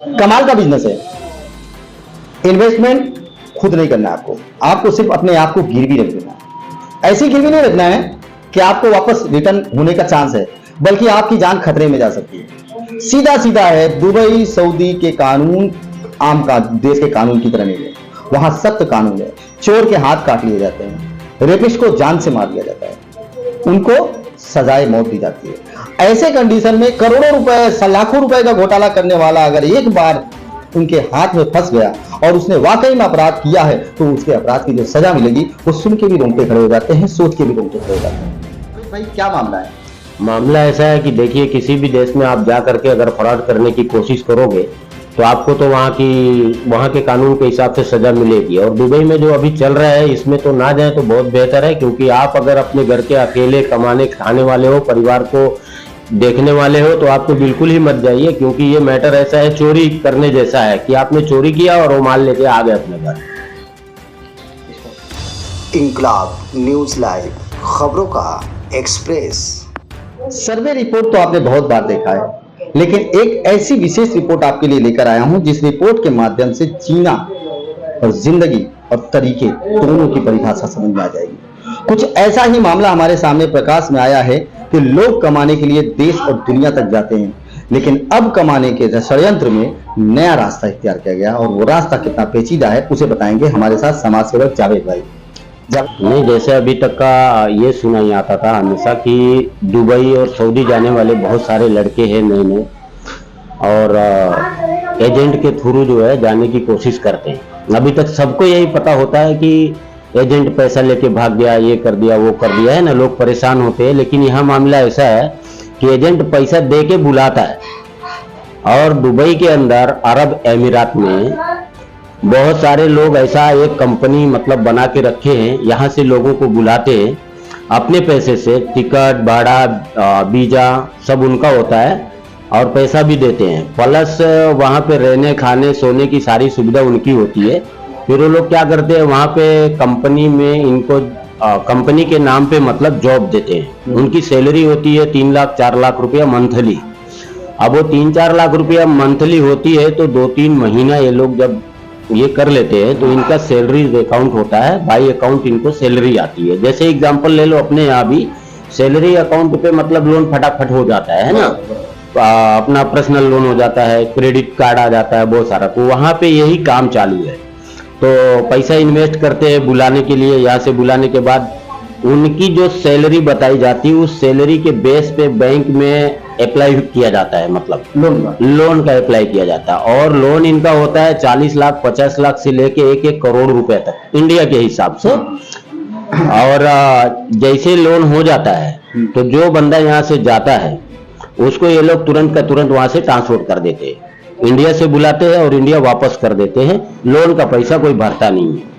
कमाल का बिजनेस है। इन्वेस्टमेंट खुद नहीं करना है आपको, आपको सिर्फ अपने आप को गिरवी रख देना है। ऐसी गिरवी नहीं रखना है कि आपको वापस रिटर्न होने का चांस है, बल्कि आपकी जान खतरे में जा सकती है। सीधा सीधा है, दुबई सऊदी के कानून आम का देश के कानून की तरह नहीं है। वहां सख्त कानून है। चोर के हाथ काट लिए जाते हैं, रेपिस्ट को जान से मार दिया जाता है, उनको सजाए मौत दी जाती है। ऐसे कंडीशन में करोड़ों रुपए लाखों रुपए का घोटाला करने वाला अगर एक बार उनके हाथ में फंस गया और उसने वाकई में अपराध किया है, तो उसके अपराध की जो सजा मिलेगी वो सुन के भी रोंगटे खड़े हो जाते हैं, सोच के भी रोंगटे खड़े हो जाते हैं। भाई क्या मामला है? मामला ऐसा है कि देखिए, किसी भी देश में आप जा करके अगर फ्रॉड करने की कोशिश करोगे तो आपको तो वहाँ के कानून के हिसाब से सजा मिलेगी। और दुबई में जो अभी चल रहा है इसमें तो ना जाए तो बहुत बेहतर है, क्योंकि आप अगर अपने घर के अकेले कमाने खाने वाले हो, परिवार को देखने वाले हो, तो आपको बिल्कुल ही मत जाइए, क्योंकि ये मैटर ऐसा है, चोरी करने जैसा है कि आपने चोरी किया और वो माल लेके आ गए अपने घर। इंकलाब न्यूज लाइव, खबरों का एक्सप्रेस। सर्वे रिपोर्ट तो आपने बहुत बार देखा है, लेकिन एक ऐसी विशेष रिपोर्ट आपके लिए लेकर आया हूं जिस रिपोर्ट के माध्यम से जीना और जिंदगी और तरीके दोनों की परिभाषा समझ में आ जाएगी। कुछ ऐसा ही मामला हमारे सामने प्रकाश में आया है कि लोग कमाने के लिए देश और दुनिया तक जाते हैं, लेकिन अब कमाने के षड्यंत्र में नया रास्ता इख्तियार किया गया, और वो रास्ता कितना पेचीदा है उसे बताएंगे हमारे साथ समाज सेवक जावेद भाई। नहीं, जैसे अभी तक का ये सुना ही आता था हमेशा कि दुबई और सऊदी जाने वाले बहुत सारे लड़के हैं नए नए, और एजेंट के थ्रू जो है जाने की कोशिश करते हैं। अभी तक सबको यही पता होता है कि एजेंट पैसा लेके भाग गया, ये कर दिया वो कर दिया, है ना, लोग परेशान होते हैं। लेकिन यहाँ मामला ऐसा है कि एजेंट पैसा दे के बुलाता है, और दुबई के अंदर अरब अमीरात में बहुत सारे लोग ऐसा एक कंपनी मतलब बना के रखे हैं, यहाँ से लोगों को बुलाते हैं अपने पैसे से, टिकट भाड़ा वीजा सब उनका होता है और पैसा भी देते हैं, प्लस वहाँ पे रहने खाने सोने की सारी सुविधा उनकी होती है। फिर वो लोग क्या करते हैं, वहाँ पे कंपनी में इनको कंपनी के नाम पे मतलब जॉब देते हैं। उनकी सैलरी होती है 3 लाख 4 लाख रुपया मंथली। अब वो 3-4 लाख रुपया मंथली होती है, तो 2-3 महीना ये लोग जब ये कर लेते हैं तो इनका सैलरी अकाउंट होता है, बाई अकाउंट इनको सैलरी आती है। जैसे एग्जांपल ले लो, अपने यहाँ भी सैलरी अकाउंट पे मतलब लोन फटाफट हो जाता है ना, अपना पर्सनल लोन हो जाता है, क्रेडिट कार्ड आ जाता है बहुत सारा। तो वहाँ पे यही काम चालू है। तो पैसा इन्वेस्ट करते हैं बुलाने के लिए, यहाँ से बुलाने के बाद उनकी जो सैलरी बताई जाती है उस सैलरी के बेस पे बैंक में अप्लाई किया जाता है, मतलब लोन का अप्लाई किया जाता है। और लोन इनका होता है 40 लाख 50 लाख से लेके 1-1 करोड़ रुपए तक इंडिया के हिसाब से। और जैसे लोन हो जाता है तो जो बंदा यहाँ से जाता है उसको ये लोग तुरंत का तुरंत वहां से ट्रांसफर कर देते हैं, इंडिया से बुलाते हैं और इंडिया वापस कर देते हैं। लोन का पैसा कोई भरता नहीं है।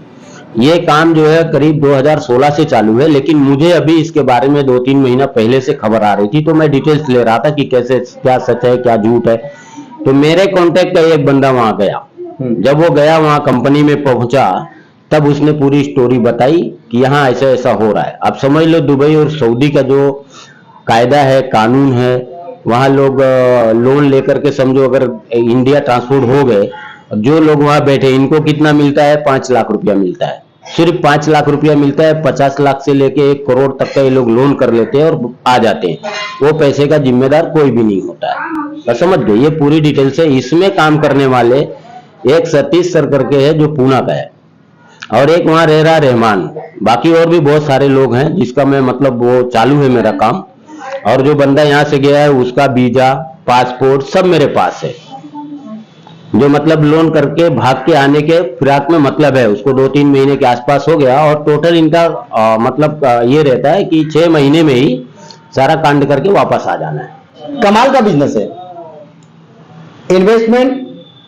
ये काम जो है करीब 2016 से चालू है, लेकिन मुझे अभी इसके बारे में 2-3 महीना पहले से खबर आ रही थी, तो मैं डिटेल्स ले रहा था कि कैसे, क्या सच है क्या झूठ है। तो मेरे कांटेक्ट का एक बंदा वहां गया। जब वो गया वहां कंपनी में पहुंचा, तब उसने पूरी स्टोरी बताई कि यहाँ ऐसा ऐसा हो रहा है। अब समझ लो, दुबई और सऊदी का जो कायदा है, कानून है, वहां लोग लोन लेकर के समझो अगर इंडिया ट्रांसपोर्ट हो गए, जो लोग वहां बैठे इनको कितना मिलता है, 5 लाख रुपया मिलता है, सिर्फ 5 लाख रुपया मिलता है। 50 लाख से लेके 1 करोड़ तक का ये लोग लोन कर लेते हैं और आ जाते हैं। वो पैसे का जिम्मेदार कोई भी नहीं होता है। तो समझ गए, ये पूरी डिटेल्स है। इसमें काम करने वाले एक सतीश सर करके है जो पूना का है, और एक वहां रह रहा रहमान। बाकी और भी बहुत सारे लोग हैं जिसका मैं मतलब वो चालू है मेरा काम। और जो बंदा यहाँ से गया है उसका वीजा पासपोर्ट सब मेरे पास है, जो मतलब लोन करके भाग के आने के फिराक में मतलब है, उसको 2-3 महीने के आसपास हो गया। और टोटल इनका मतलब ये रहता है कि 6 महीने में ही सारा कांड करके वापस आ जाना है। कमाल का बिजनेस है। इन्वेस्टमेंट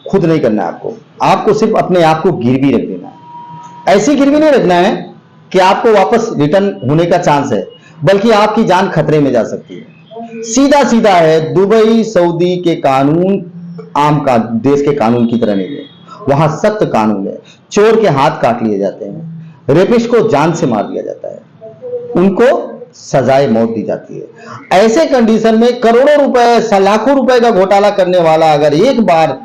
खुद नहीं करना है आपको, आपको सिर्फ अपने आप को गिरवी रख देना है। ऐसी गिरवी नहीं रखना है कि आपको वापस रिटर्न होने का चांस है, बल्कि आपकी जान खतरे में जा सकती है। सीधा सीधा है, दुबई सऊदी के कानून आम का देश के कानून की तरह नहीं है। वहां सख्त कानून है। चोर के हाथ काट लिए जाते हैं, रेपिस्ट को जान से मार दिया जाता है, उनको सजाए मौत दी जाती है। ऐसे कंडीशन में करोड़ों रुपए लाखों रुपए का घोटाला करने वाला अगर एक बार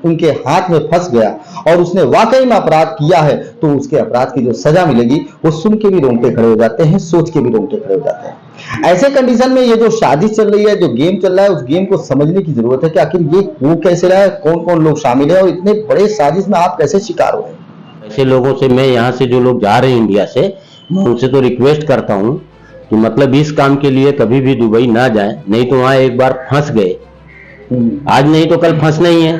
उनके हाथ में फंस गया और उसने वाकई में अपराध किया है, तो उसके अपराध की जो सजा मिलेगी वो सुन के भी रोंगटे खड़े हो जाते हैं, सोच के भी रोंगटे खड़े हो जाते हैं। ऐसे कंडीशन में ये जो साजिश चल रही है, जो गेम चल रहा है, उस गेम को समझने की जरूरत है कि आखिर ये हो कैसे रहा है, कौन कौन लोग शामिल है और इतने बड़े साजिश में आप कैसे शिकार हो रहे हैं। ऐसे लोगों से मैं यहाँ से जो लोग जा रहे हैं इंडिया से, मैं उनसे तो रिक्वेस्ट करता हूँ कि मतलब इस काम के लिए कभी भी दुबई ना जाएं, नहीं तो वहां एक बार फंस गए, आज नहीं तो कल फंसना ही है।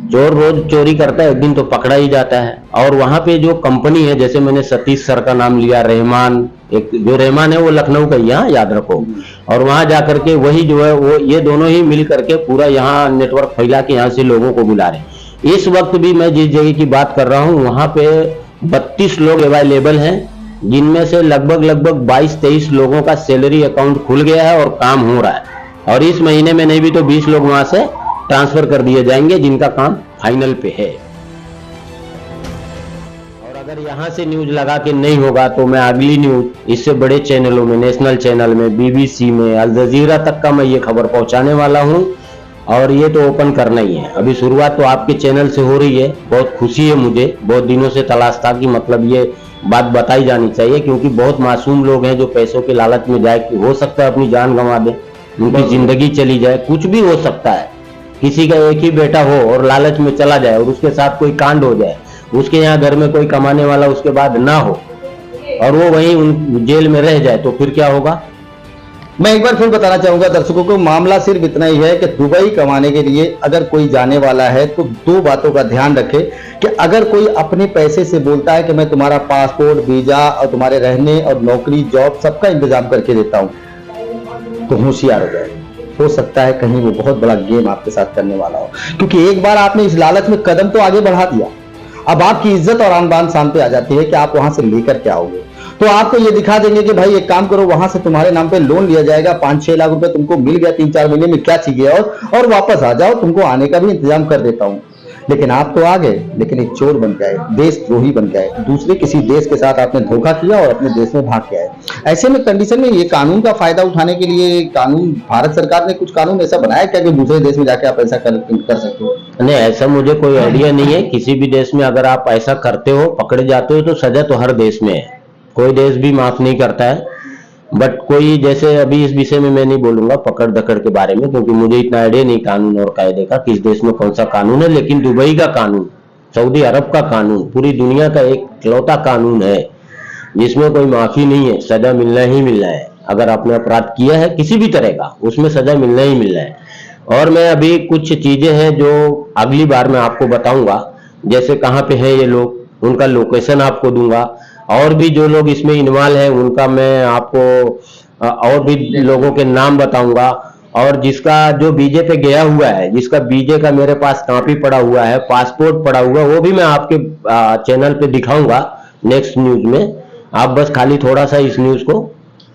चोर रोज चोरी करता है, एक दिन तो पकड़ा ही जाता है। और वहां पे जो कंपनी है, जैसे मैंने सतीश सर का नाम लिया, रहमान, एक जो रहमान है वो लखनऊ का ही, यहाँ याद रखो। और वहां जाकर के वही जो है वो ये दोनों ही मिल करके पूरा यहाँ नेटवर्क फैला के यहाँ से लोगों को बुला रहे। इस वक्त भी मैं जिस जगह की बात कर रहा हूँ वहां पे 32 लोग अवेलेबल हैं, जिनमें से लगभग 22-23 लोगों का सैलरी अकाउंट खुल गया है और काम हो रहा है। और इस महीने में नहीं भी तो 20 लोग वहां से ट्रांसफर कर दिए जाएंगे जिनका काम फाइनल पे है। और अगर यहां से न्यूज लगा के नहीं होगा तो मैं अगली न्यूज इससे बड़े चैनलों में, नेशनल चैनल में, BBC में, अल जजीरा तक का मैं ये खबर पहुंचाने वाला हूं। और ये तो ओपन करना ही है। अभी शुरुआत तो आपके चैनल से हो रही है, बहुत खुशी है मुझे, बहुत दिनों से तलाश था कि मतलब ये बात बताई जानी चाहिए, क्योंकि बहुत मासूम लोग हैं जो पैसों के लालच में जाए कि हो सकता है अपनी जान गंवा दे, उनकी जिंदगी चली जाए, कुछ भी हो सकता है। किसी का एक ही बेटा हो और लालच में चला जाए और उसके साथ कोई कांड हो जाए, उसके यहाँ घर में कोई कमाने वाला उसके बाद ना हो और वो वहीं जेल में रह जाए, तो फिर क्या होगा। मैं एक बार फिर बताना चाहूंगा दर्शकों को, मामला सिर्फ इतना ही है कि दुबई कमाने के लिए अगर कोई जाने वाला है तो दो बातों का ध्यान रखे कि अगर कोई अपने पैसे से बोलता है कि मैं तुम्हारा पासपोर्ट, वीजा और तुम्हारे रहने और नौकरी, जॉब सबका इंतजाम करके देता हूं, तो होशियार हो जाए। हो सकता है कहीं वो बहुत बड़ा गेम आपके साथ करने वाला हो, क्योंकि एक बार आपने इस लालच में कदम तो आगे बढ़ा दिया, अब आपकी इज्जत और आन बान शान पे आ जाती है कि आप वहां से लेकर के आओगे। तो आपको ये दिखा देंगे कि भाई एक काम करो, वहां से तुम्हारे नाम पे लोन लिया जाएगा, 5-6 लाख रुपए तुमको मिल गया 3-4 महीने में, क्या चाहिए और वापस आ जाओ, तुमको आने का भी इंतजाम कर देता हूं। लेकिन आप तो आ गए, लेकिन एक चोर बन गए, देशद्रोही बन गए, दूसरे किसी देश के साथ आपने धोखा किया और अपने देश में भाग के आए। ऐसे में कंडीशन में ये कानून का फायदा उठाने के लिए कानून, भारत सरकार ने कुछ कानून ऐसा बनाया क्या कि दूसरे देश में जाके आप ऐसा कर सकते हो? नहीं, ऐसा मुझे कोई आइडिया नहीं है। किसी भी देश में अगर आप ऐसा करते हो, पकड़े जाते हो, तो सजा तो हर देश में है, कोई देश भी माफ नहीं करता है। बट कोई, जैसे अभी इस विषय में मैं नहीं बोलूंगा पकड़ दकड़ के बारे में, क्योंकि मुझे इतना आइडिया नहीं कानून और कायदे का, किस देश में कौन सा कानून है। लेकिन दुबई का कानून, सऊदी अरब का कानून, पूरी दुनिया का एक इकलौता कानून है जिसमें कोई माफी नहीं है, सजा मिलना ही मिलना है। अगर आपने अपराध किया है किसी भी तरह का, उसमें सजा मिलना ही मिलना है। और मैं अभी कुछ चीजें हैं जो अगली बार मैं आपको बताऊंगा, जैसे कहाँ पे है ये लोग, उनका लोकेशन आपको दूंगा, और भी जो लोग इसमें इन्वॉल्व है उनका मैं आपको और भी लोगों के नाम बताऊंगा। और जिसका जो बीजे पे गया हुआ है, जिसका बीजे का मेरे पास कॉपी पड़ा हुआ है, पासपोर्ट पड़ा हुआ है, वो भी मैं आपके चैनल पे दिखाऊंगा नेक्स्ट न्यूज में। आप बस खाली थोड़ा सा इस न्यूज को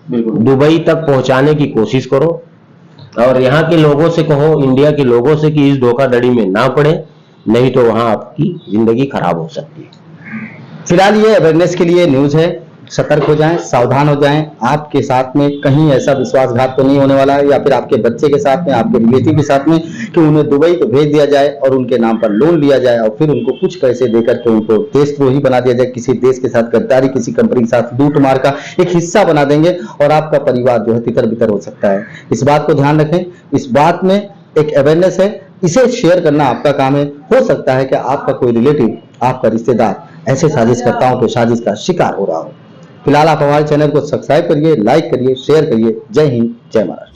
दुबई तक पहुंचाने की कोशिश करो और यहाँ के लोगों से कहो, इंडिया के लोगों से, कि इस धोखाधड़ी में ना पड़े, नहीं तो वहां आपकी जिंदगी खराब हो सकती है। फिलहाल ये अवेयरनेस के लिए न्यूज है, सतर्क हो जाएं, सावधान हो जाएं। आपके साथ में कहीं ऐसा विश्वासघात तो नहीं होने वाला है, या फिर आपके बच्चे के साथ में, आपके रिलेटिव के साथ में, कि उन्हें दुबई को भेज दिया जाए और उनके नाम पर लोन लिया जाए और फिर उनको कुछ पैसे देकर के उनको देशद्रोही बना दिया जाए, किसी देश के साथ गद्दारी, किसी कंपनी के साथ लूट मार का एक हिस्सा बना देंगे और आपका परिवार जो है तितर बितर हो सकता है। इस बात को ध्यान रखें, इस बात में एक अवेयरनेस है, इसे शेयर करना आपका काम है। हो सकता है कि आपका कोई रिलेटिव, आपका रिश्तेदार ऐसे साजिशकर्ताओं के साजिश का शिकार हो रहा हो। फिलहाल आप हमारे चैनल को सब्सक्राइब करिए, लाइक करिए, शेयर करिए। जय हिंद, जय महाराष्ट्र।